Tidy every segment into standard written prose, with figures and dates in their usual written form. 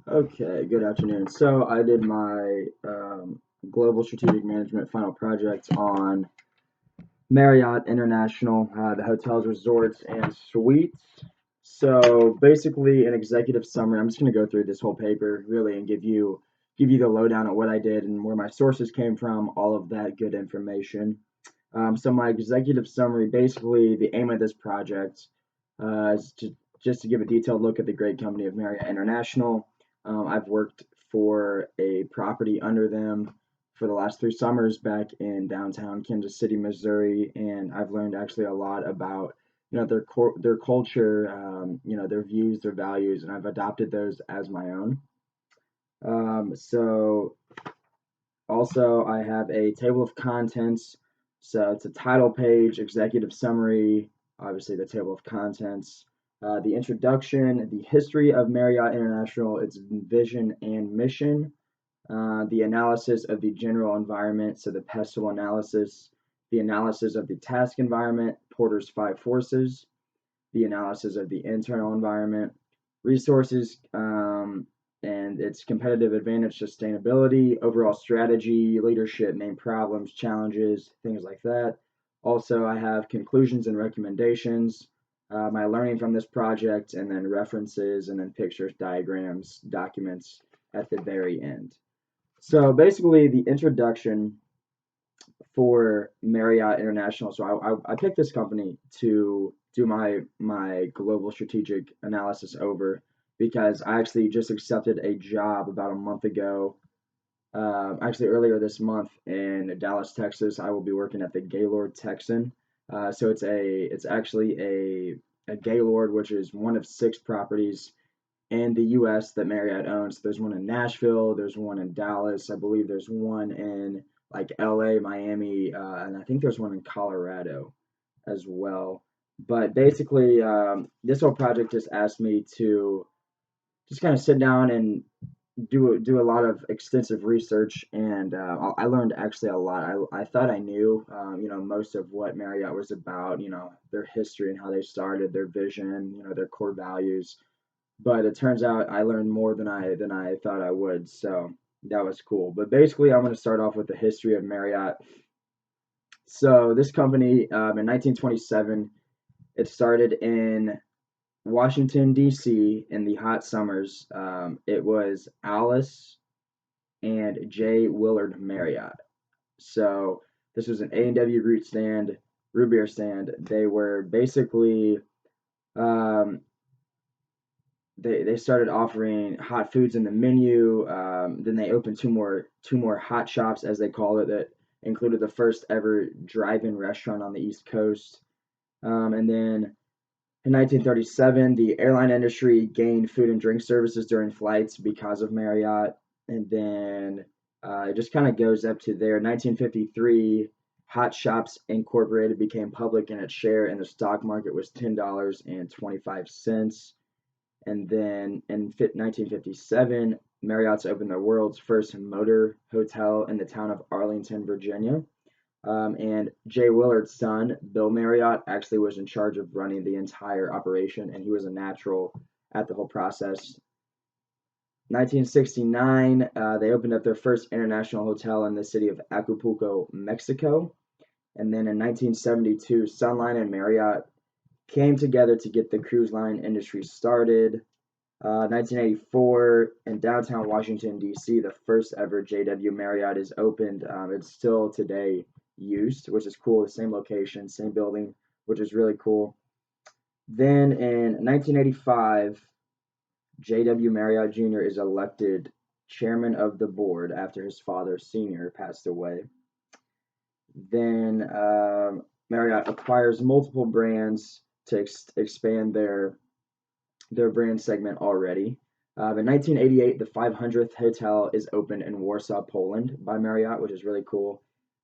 Okay, good afternoon. So I did my global strategic management final project on Marriott International, the hotels, resorts, and suites. So basically, an executive summary. I'm just going to go through this whole paper really and give you the lowdown on what I did and where my sources came from, all of that good information. So my executive summary, basically, the aim of this project is just to give a detailed look at the great company of Marriott International. I've worked for a property under them for the last 3 summers back in downtown Kansas City, Missouri, and I've learned actually a lot about their culture, their views, their values, and I've adopted those as my own. So also, I have a table of contents. So it's a title page, executive summary, obviously the table of contents, the introduction, the history of Marriott International, its vision and mission, the analysis of the general environment, so the pestle analysis, the analysis of the task environment, Porter's five forces, the analysis of the internal environment, resources, and its competitive advantage, sustainability, overall strategy, leadership, main problems, challenges, things like that. Also, I have conclusions and recommendations, my learning from this project, and then references, and then pictures, diagrams, documents at the very end. So basically, the introduction for Marriott International. So I picked this company to do my global strategic analysis over because I actually just accepted a job about a month ago. Actually, earlier this month in Dallas, Texas, I will be working at the Gaylord Texan. So it's actually a Gaylord, which is one of 6 properties in the U.S. that Marriott owns. There's one in Nashville, there's one in Dallas, I believe there's one in like L.A., Miami, and I think there's one in Colorado as well. But basically, this whole project just asked me to just kind of sit down and do a lot of extensive research, and I learned actually a lot. I thought I knew, most of what Marriott was about, their history and how they started, their vision, their core values, but it turns out I learned more than I thought I would. So that was cool. But basically, I'm going to start off with the history of Marriott. So this company, in 1927, it started in Washington D.C. in the hot summers. It was Alice and J. Willard Marriott. So this was an A&W root beer stand. They were basically um, they started offering hot foods in the menu. Then they opened two more hot shops, as they called it, that included the first ever drive-in restaurant on the East Coast. And then in 1937, the airline industry gained food and drink services during flights because of Marriott. And then it just kind of goes up to there. 1953, Hot Shops Incorporated became public, and its share in the stock market was $10.25. And then in 1957, Marriott's opened the world's first motor hotel in the town of Arlington, Virginia. And Jay Willard's son, Bill Marriott, actually was in charge of running the entire operation, and he was a natural at the whole process. 1969, they opened up their first international hotel in the city of Acapulco, Mexico. And then in 1972, Sunline and Marriott came together to get the cruise line industry started. 1984 in downtown Washington, D.C., the first ever JW Marriott is opened. It's still today used, which is cool. The same location, same building, which is really cool. Then in 1985, JW Marriott Jr. is elected chairman of the board after his father, Sr., passed away. Then Marriott acquires multiple brands to expand their brand segment already. In 1988, the 500th hotel is opened in Warsaw, Poland by Marriott, which is really cool.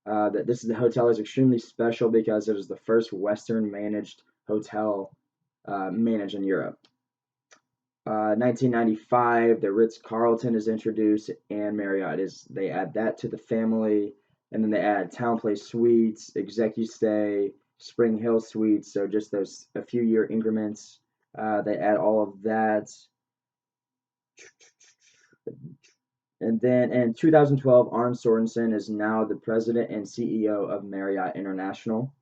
The hotel is extremely special because it is the first Western managed hotel managed in Europe. 1995, the Ritz Carlton is introduced, and Marriott is they add that to the family, and then they add Town Place Suites, Execu-Stay, Spring Hill Suites. So just those a few year increments. They add all of that. And then in 2012, Arn Sorensen is now the president and CEO of Marriott International.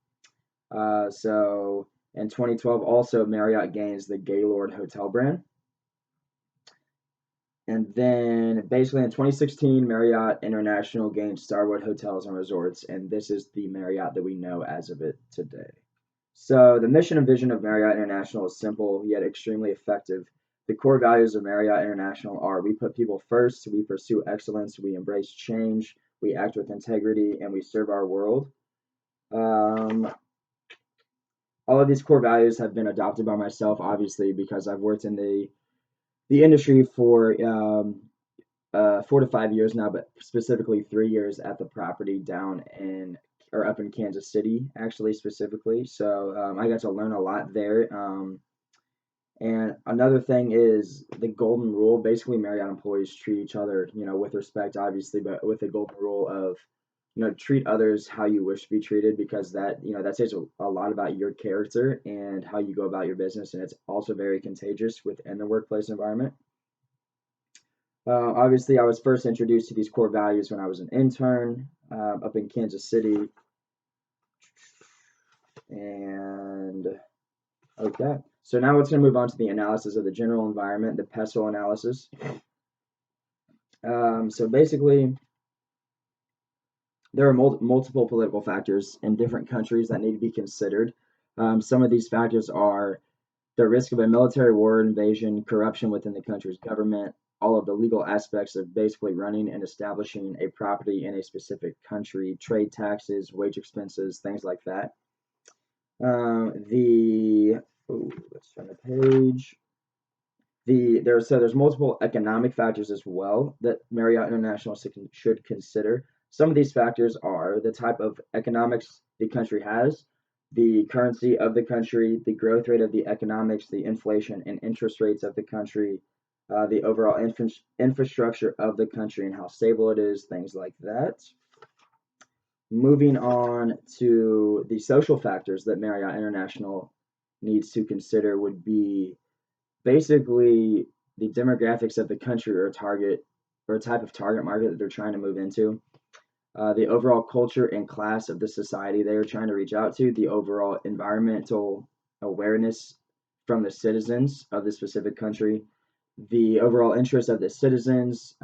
So in 2012, also Marriott gains the Gaylord Hotel brand. And then basically in 2016, Marriott International gained Starwood Hotels and Resorts, and this is the Marriott that we know as of it today. So the mission and vision of Marriott International is simple yet extremely effective. The core values of Marriott International are: we put people first, we pursue excellence, we embrace change, we act with integrity, and we serve our world. Um, all of these core values have been adopted by myself, obviously, because I've worked in the industry for 4 to 5 years now, but specifically 3 years at the property down in or up in Kansas City, actually specifically. So I got to learn a lot there. And another thing is the golden rule. Basically, Marriott employees treat each other, with respect, obviously, but with the golden rule of, treat others how you wish to be treated, because that says a lot about your character and how you go about your business, and it's also very contagious within the workplace environment. Obviously, I was first introduced to these core values when I was an intern up in Kansas City. And okay, so now let's going to move on to the analysis of the general environment, the PESTEL analysis. So basically, there are multiple political factors in different countries that need to be considered. Some of these factors are the risk of a military war, invasion, corruption within the country's government, all of the legal aspects of basically running and establishing a property in a specific country, trade taxes, wage expenses, things like that. Let's turn the page. There's multiple economic factors as well that Marriott International should consider. Some of these factors are the type of economics the country has, the currency of the country, the growth rate of the economics, the inflation and interest rates of the country, the overall infrastructure of the country and how stable it is, things like that. Moving on to the social factors that Marriott International needs to consider would be basically the demographics of the country or a type of target market that they're trying to move into, the overall culture and class of the society they are trying to reach out to, the overall environmental awareness from the citizens of the specific country, the overall interest of the citizens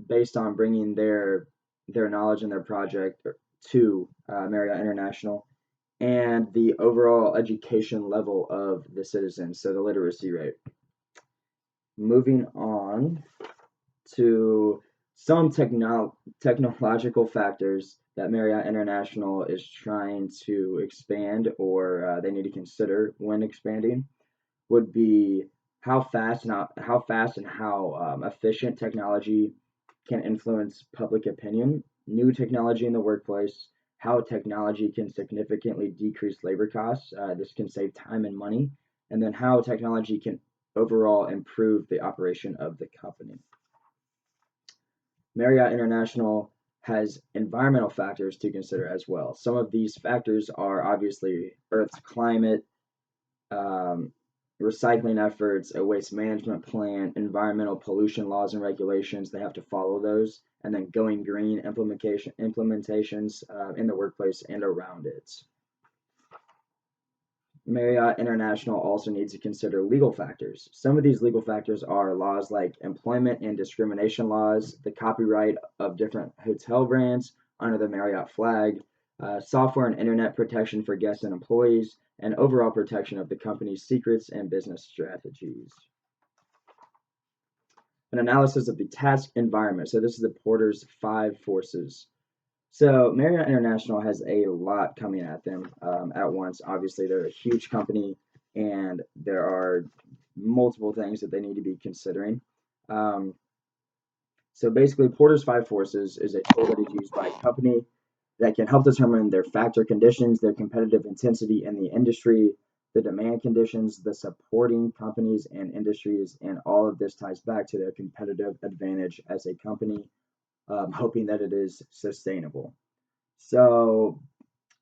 based on bringing their knowledge and their project to Marriott International, and the overall education level of the citizens, so the literacy rate. Moving on to some technological factors that Marriott International is trying to expand, or they need to consider when expanding, would be how fast and how efficient technology can influence public opinion, new technology in the workplace, how technology can significantly decrease labor costs. This can save time and money, and then how technology can overall improve the operation of the company. Marriott International has environmental factors to consider as well. Some of these factors are obviously Earth's climate, recycling efforts, a waste management plan, environmental pollution laws and regulations. They have to follow those, and then going green implementations in the workplace and around it. Marriott International also needs to consider legal factors. Some of these legal factors are laws like employment and discrimination laws, the copyright of different hotel brands under the Marriott flag, software and internet protection for guests and employees, and overall protection of the company's secrets and business strategies. An analysis of the task environment. So this is the Porter's 5 forces. So Marriott International has a lot coming at them at once. Obviously, they're a huge company, and there are multiple things that they need to be considering. So basically, Porter's 5 forces is a tool that is used by a company that can help determine their factor conditions, their competitive intensity in the industry, the demand conditions, the supporting companies and industries, and all of this ties back to their competitive advantage as a company, hoping that it is sustainable. So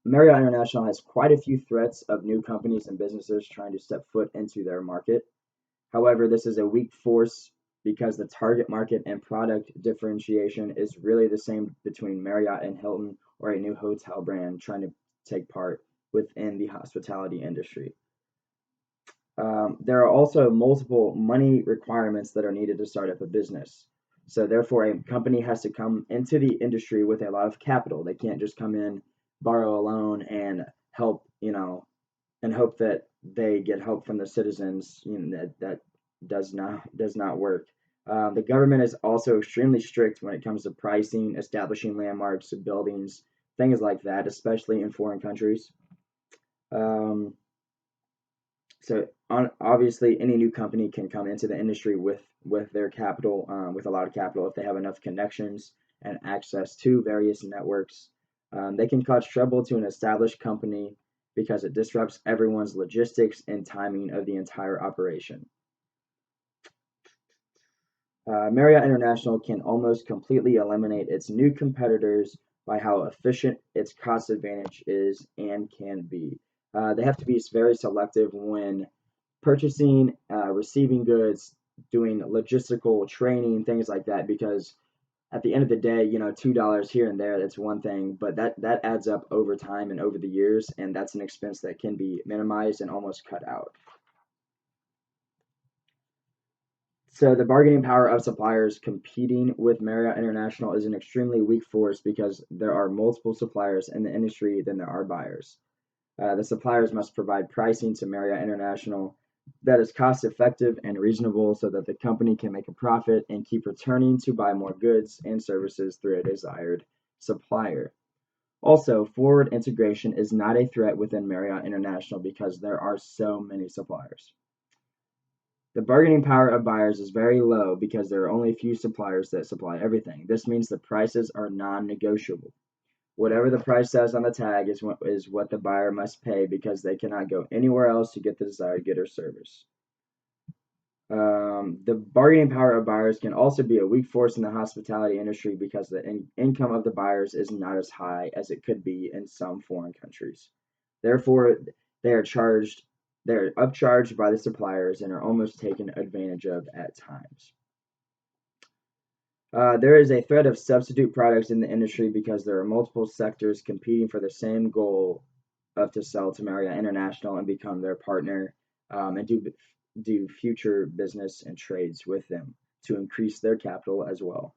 Marriott International has quite a few threats of new companies and businesses trying to step foot into their market. However, this is a weak force because the target market and product differentiation is really the same between Marriott and Hilton or a new hotel brand trying to take part within the hospitality industry. There are also multiple money requirements that are needed to start up a business. So therefore, a company has to come into the industry with a lot of capital. They can't just come in, borrow a loan, and help, and hope that they get help from the citizens. That does not work. The government is also extremely strict when it comes to pricing, establishing landmarks, buildings, things like that, especially in foreign countries. Um, obviously, any new company can come into the industry with their capital, with a lot of capital, if they have enough connections and access to various networks. They can cause trouble to an established company because it disrupts everyone's logistics and timing of the entire operation. Marriott International can almost completely eliminate its new competitors by how efficient its cost advantage is and can be. They have to be very selective when purchasing, receiving goods, doing logistical training, things like that, because at the end of the day, $2 here and there, that's one thing, but that adds up over time and over the years, and that's an expense that can be minimized and almost cut out. So the bargaining power of suppliers competing with Marriott International is an extremely weak force because there are multiple suppliers in the industry than there are buyers. The suppliers must provide pricing to Marriott International that is cost effective and reasonable so that the company can make a profit and keep returning to buy more goods and services through a desired supplier. Also, forward integration is not a threat within Marriott International because there are so many suppliers. The bargaining power of buyers is very low because there are only a few suppliers that supply everything. This means the prices are non-negotiable. Whatever the price says on the tag is what the buyer must pay because they cannot go anywhere else to get the desired good or service. The bargaining power of buyers can also be a weak force in the hospitality industry because the income of the buyers is not as high as it could be in some foreign countries. Therefore, they are upcharged by the suppliers and are almost taken advantage of at times. There is a threat of substitute products in the industry because there are multiple sectors competing for the same goal of to sell to Marriott International and become their partner, and do future business and trades with them to increase their capital as well.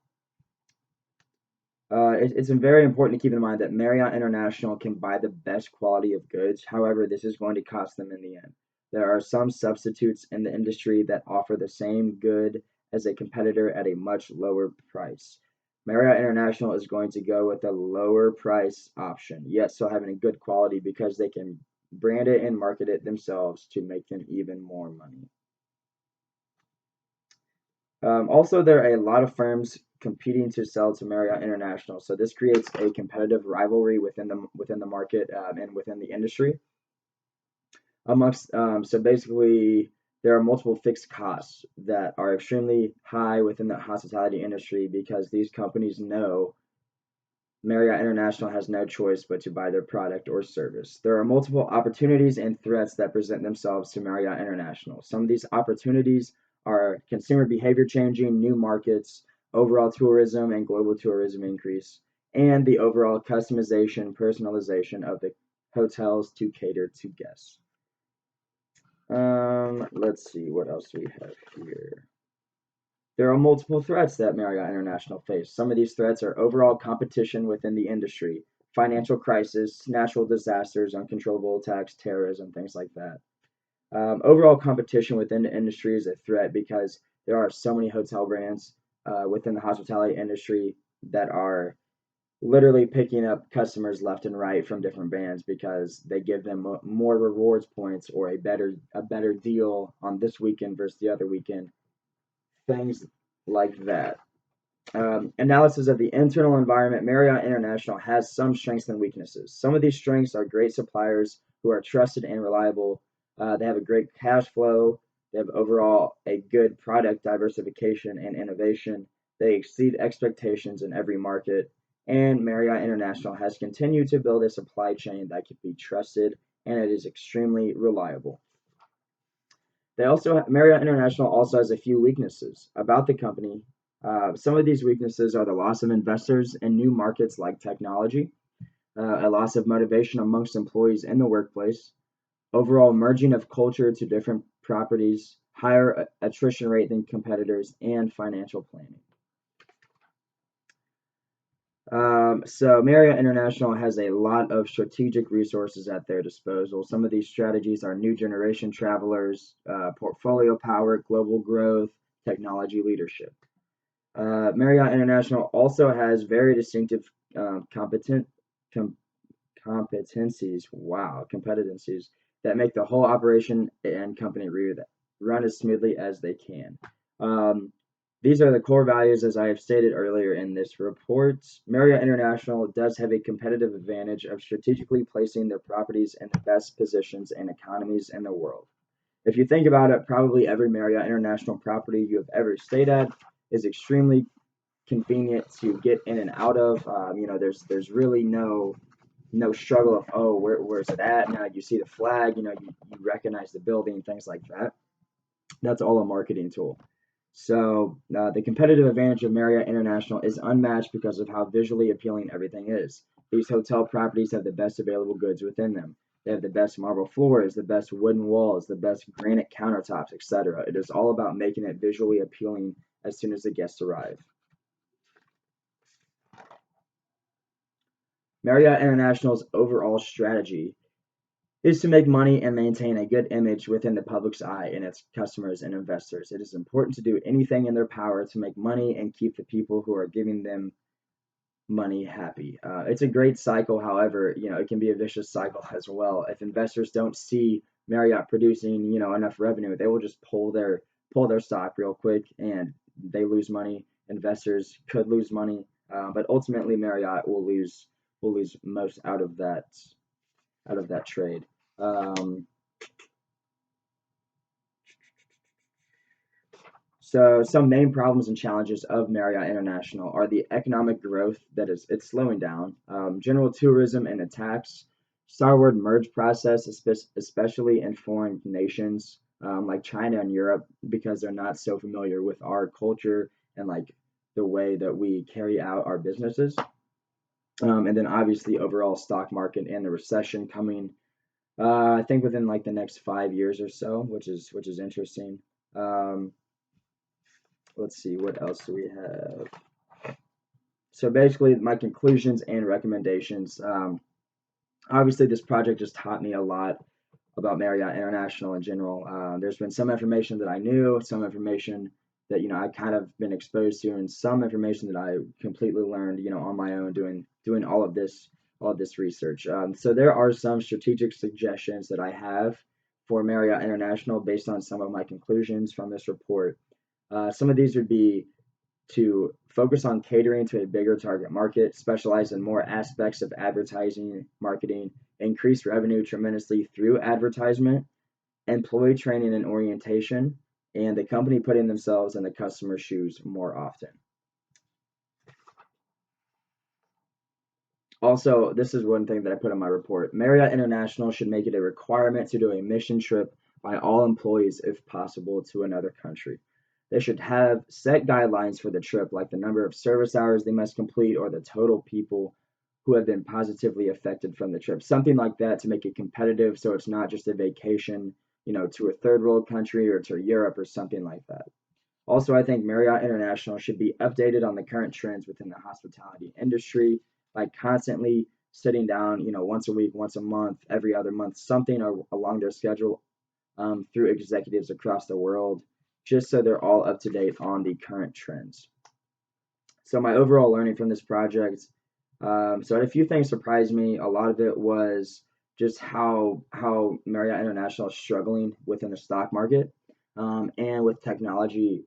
It's very important to keep in mind that Marriott International can buy the best quality of goods. However, this is going to cost them in the end. There are some substitutes in the industry that offer the same good as a competitor at a much lower price. Marriott International is going to go with a lower price option, yet still having a good quality because they can brand it and market it themselves to make them even more money. Also, there are a lot of firms competing to sell to Marriott International, so this creates a competitive rivalry within the market, and within the industry. So basically, there are multiple fixed costs that are extremely high within the hospitality industry because these companies know Marriott International has no choice but to buy their product or service. There are multiple opportunities and threats that present themselves to Marriott International. Some of these opportunities are consumer behavior changing, new markets, overall tourism and global tourism increase, and the overall customization, personalization of the hotels to cater to guests. Let's see what else we have here. There are multiple threats that Marriott International face. Some of these threats are overall competition within the industry, financial crisis, natural disasters, uncontrollable attacks, terrorism, things like that. Overall competition within the industry is a threat because there are so many hotel brands within the hospitality industry that are literally picking up customers left and right from different brands because they give them more rewards points or a better deal on this weekend versus the other weekend, things like that. Analysis of the internal environment. Marriott International has some strengths and weaknesses. Some of these strengths are great suppliers who are trusted and reliable. They have a great cash flow. They have overall a good product diversification and innovation. They exceed expectations in every market. And Marriott International has continued to build a supply chain that can be trusted and it is extremely reliable. Marriott International also has a few weaknesses about the company. Some of these weaknesses are the loss of investors in new markets like technology, a loss of motivation amongst employees in the workplace, overall merging of culture to different properties, higher attrition rate than competitors, and financial planning. So Marriott International has a lot of strategic resources at their disposal. Some of these strategies are new generation travelers, portfolio power, global growth, technology leadership. Marriott International also has very distinctive competent com- competencies that make the whole operation and company run as smoothly as they can. Um, these are the core values as I have stated earlier in this report. Marriott International does have a competitive advantage of strategically placing their properties in the best positions and economies in the world. If you think about it, probably every Marriott International property you have ever stayed at is extremely convenient to get in and out of. There's really no struggle of, oh, where's it at? Now you see the flag, you recognize the building, things like that. That's all a marketing tool. So the competitive advantage of Marriott International is unmatched because of how visually appealing everything is. These hotel properties have the best available goods within them. They have the best marble floors, the best wooden walls, the best granite countertops, etc. It is all about making it visually appealing as soon as the guests arrive. Marriott International's overall strategy is to make money and maintain a good image within the public's eye and its customers and investors. It is important to do anything in their power to make money and keep the people who are giving them money happy. It's a great cycle. However, it can be a vicious cycle as well. If investors don't see Marriott producing, enough revenue, they will just pull their stock real quick, and they lose money. Investors could lose money, but ultimately Marriott will lose most out of that trade. Um, So some main problems and challenges of Marriott International are the economic growth that it's slowing down, general tourism and attacks, starward merge process, especially in foreign nations like China and Europe, because they're not so familiar with our culture and like the way that we carry out our businesses. And then obviously overall stock market and the recession coming, I think within like the next 5 years or so, which is interesting. Um, let's see, what else do we have? So basically, my conclusions and recommendations. Obviously, this project just taught me a lot about Marriott International in general. There's been some information that I knew, some information that I kind of been exposed to, and some information that I completely learned on my own doing all of this research. So there are some strategic suggestions that I have for Marriott International based on some of my conclusions from this report. Some of these would be to focus on catering to a bigger target market, specialize in more aspects of advertising, marketing, increase revenue tremendously through advertisement, employee training and orientation, and the company putting themselves in the customer's shoes more often. Also, this is one thing that I put in my report. Marriott International should make it a requirement to do a mission trip by all employees if possible to another country. They should have set guidelines for the trip, like the number of service hours they must complete or the total people who have been positively affected from the trip. Something like that to make it competitive so it's not just a vacation, to a third world country or to Europe or something like that. Also, I think Marriott International should be updated on the current trends within the hospitality industry by constantly sitting down, once a week, once a month, every other month, something along their schedule through executives across the world, just so they're all up to date on the current trends. So my overall learning from this project, so a few things surprised me. A lot of it was just how Marriott International is struggling within the stock market and with technology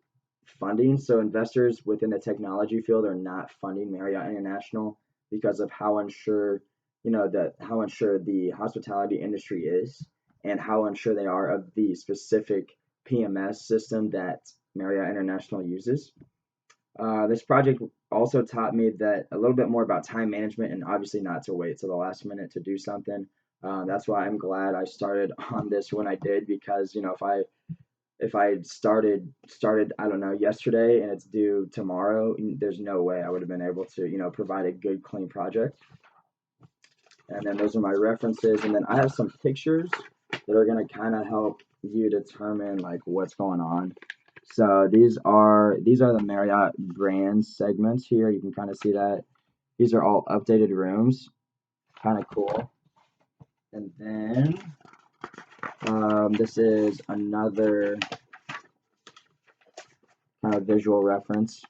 funding. So investors within the technology field are not funding Marriott International because of how unsure, how unsure the hospitality industry is and how unsure they are of the specific PMS system that Marriott International uses. This project also taught me that a little bit more about time management and obviously not to wait till the last minute to do something. That's why I'm glad I started on this when I did because if if I had started, I don't know, yesterday and it's due tomorrow, there's no way I would have been able to, provide a good, clean project. And then those are my references. And then I have some pictures that are going to kind of help you determine like what's going on. So these are the Marriott brand segments here. You can kind of see that. These are all updated rooms. Kind of cool. And then this is another kind of visual reference.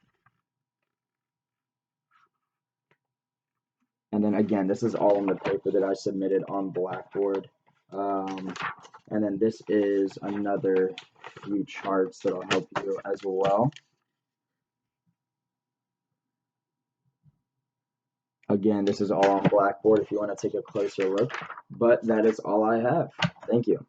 And then again, this is all on the paper that I submitted on Blackboard. And then this is another few charts that'll help you as well. Again, this is all on Blackboard if you want to take a closer look, but that is all I have. Thank you.